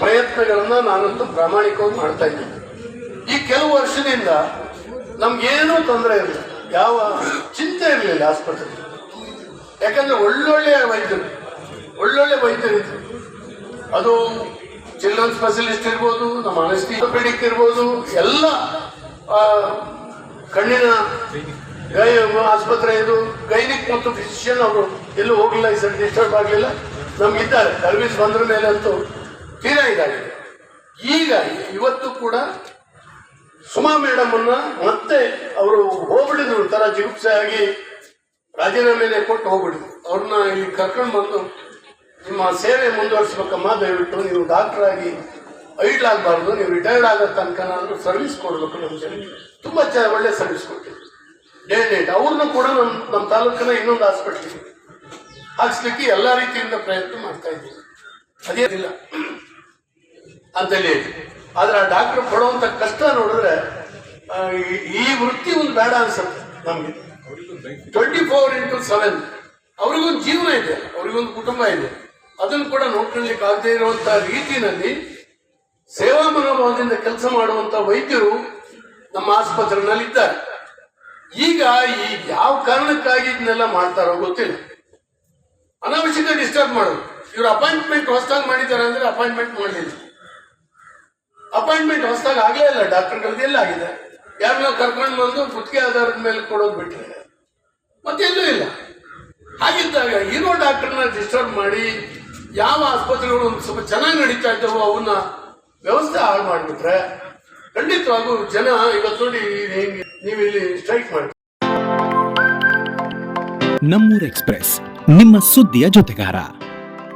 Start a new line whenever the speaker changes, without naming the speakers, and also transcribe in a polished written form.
ಪ್ರಯತ್ನಗಳನ್ನ ನಾನಂತೂ ಪ್ರಾಮಾಣಿಕವಾಗಿ ಮಾಡ್ತಾ ಇದ್ದೀನಿ. ಈ ಕೆಲವು ವರ್ಷದಿಂದ ನಮ್ಗೇನೂ ತೊಂದರೆ ಇರಲಿಲ್ಲ, ಯಾವ ಚಿಂತೆ ಇರಲಿಲ್ಲ ಆಸ್ಪತ್ರೆ. ಯಾಕಂದ್ರೆ ಒಳ್ಳೊಳ್ಳೆ ವೈದ್ಯರಿದ್ರು. ಅದು ಚಿಲ್ಡ್ರನ್ ಸ್ಪೆಷಲಿಸ್ಟ್ ಇರ್ಬೋದು, ನಮ್ಮ ಅನಸ್ಟಿಯೋಪೆಡಿಕ್ ಇರ್ಬೋದು, ಎಲ್ಲ ಕಣ್ಣಿನ ಆಸ್ಪತ್ರೆ ಇದು ಗೈನಿಕ್ ಮತ್ತು ಫಿಸಿಷಿಯನ್ ಅವರು ಎಲ್ಲೂ ಹೋಗಿಲ್ಲ, ಈ ಸರಿ ಡಿಸ್ಟರ್ಬ್ ಆಗಲಿಲ್ಲ. ನಮ್ಗಿದ್ದಾರೆ ಸರ್ವಿಸ್ ಬಂದ್ರ ಮೇಲೆ ಅಂತೂ ತೀರಾ ಇದಾಗಿದೆ. ಈಗ ಇವತ್ತು ಕೂಡ ಸುಮಾ ಮೇಡಮ್ ಅನ್ನ ಮತ್ತೆ ಅವರು ಹೋಗ್ಬಿಟ್ಟಿದ್ರು, ಒಂಥರ ಜಿಗುಪ್ಸೆ ಆಗಿ ರಾಜೀನಾಮೆನೆ ಕೊಟ್ಟು ಹೋಗ್ಬಿಟ್ಟಿದ್ರು. ಅವ್ರನ್ನ ಇಲ್ಲಿ ಕರ್ಕೊಂಡು ಬಂದು ನಿಮ್ಮ ಸೇವೆ ಮುಂದುವರಿಸ್ಬೇಕಮ್ಮ, ದಯವಿಟ್ಟು ನೀವು ಡಾಕ್ಟರ್ ಆಗಿ ಐಡ್ಲ್ ಆಗಬಾರ್ದು, ನೀವು ರಿಟೈರ್ಡ್ ಆಗೋ ತನಕ ನಾನು ಸರ್ವಿಸ್ ಕೊಡಬೇಕು ನಮ್ಮ ಜನಕ್ಕೆ. ತುಂಬ ಒಳ್ಳೆ ಸರ್ವಿಸ್ ಕೊಟ್ಟಿದ್ರು ಡೇ ನೈಟ್. ಅವ್ರನ್ನೂ ಕೂಡ ನಮ್ಮ ತಾಲೂಕಿನ ಇನ್ನೊಂದು ಹಾಸ್ಪಿಟ್ಲಿಗೆ ಹಾಕ್ಸ್ಲಿಕ್ಕೆ ಎಲ್ಲ ರೀತಿಯಿಂದ ಪ್ರಯತ್ನ ಮಾಡ್ತಾ ಇದ್ದೀವಿ. ಅದೇ ಇಲ್ಲ ಅಂತೇಳಿ. ಆದ್ರೆ ಆ ಡಾಕ್ಟರ್ ಪಡುವಂತ ಕಷ್ಟ ನೋಡಿದ್ರೆ ಈ ವೃತ್ತಿ ಒಂದು ಬೇಡ ಅನ್ಸುತ್ತೆ ನಮ್ಗೆ. 24x7 ಅವ್ರಿಗೊಂದು ಜೀವನ ಇದೆ, ಅವ್ರಿಗೊಂದು ಕುಟುಂಬ ಇದೆ. ಅದನ್ನು ಕೂಡ ನೋಡ್ಕೊಳ್ಳಿಕ್ಕೆ ಆಗದೆ ಇರುವಂತ ರೀತಿಯಲ್ಲಿ ಸೇವಾ ಮನೋಭಾವದಿಂದ ಕೆಲಸ ಮಾಡುವಂತ ವೈದ್ಯರು ನಮ್ಮ ಆಸ್ಪತ್ರೆನಲ್ಲಿ ಇದ್ದಾರೆ. ಈಗ ಯಾವ ಕಾರಣಕ್ಕಾಗಿ ಇದನ್ನೆಲ್ಲ ಮಾಡ್ತಾರೋ ಗೊತ್ತಿಲ್ಲ. ಅನಾವಶ್ಯಕ ಡಿಸ್ಟರ್ಬ್ ಮಾಡೋದು. ಇವ್ರು ಅಪಾಯಿಂಟ್ಮೆಂಟ್ ಹೊಸದಾಗಿ ಮಾಡಿದ್ದಾರೆ ಅಂದ್ರೆ ಅಪಾಯಿಂಟ್ಮೆಂಟ್ ಮಾಡಲಿಲ್ಲ. ಅಪಾಯಿಂಟ್ಮೆಂಟ್ ಹೊಸದಾಗಿ ಆಗಲೇ ಇಲ್ಲ. ಡಾಕ್ಟರ್ಗಳದ್ದು ಎಲ್ಲ ಆಗಿದೆ. ಯಾರನ್ನ ಕರ್ಕೊಂಡು ಬಂದು ಗುತ್ತಿಗೆ ಆಧಾರದ ಮೇಲೆ ಕೊಡೋದು ಬಿಟ್ಟರೆ ಮತ್ತೆಲ್ಲೂ ಇಲ್ಲ. ಹಾಗಿದ್ದಾಗ ಇರೋ ಡಾಕ್ಟರ್ನ ಡಿಸ್ಟರ್ಬ್ ಮಾಡಿ ಯಾವ ಆಸ್ಪತ್ರೆಗಳು ಒಂದು ಸ್ವಲ್ಪ ಚೆನ್ನಾಗಿ ನಡೀತಾ ಇದ್ದಾವೋ ಅವನ್ನ ವ್ಯವಸ್ಥೆ ಹಾಳು ಮಾಡಿಬಿಟ್ರೆ ಖಂಡಿತವಾಗೂ ಜನ ಇವತ್ತು ನೋಡಿ ನೀವು ಇಲ್ಲಿ ಸ್ಟ್ರೈಕ್ ಮಾಡಿ.
ನಮ್ಮೂರ್ ಎಕ್ಸ್‌ಪ್ರೆಸ್ ನಿಮ್ಮ ಸುದ್ದಿಯ ಜೊತೆಗಾರ.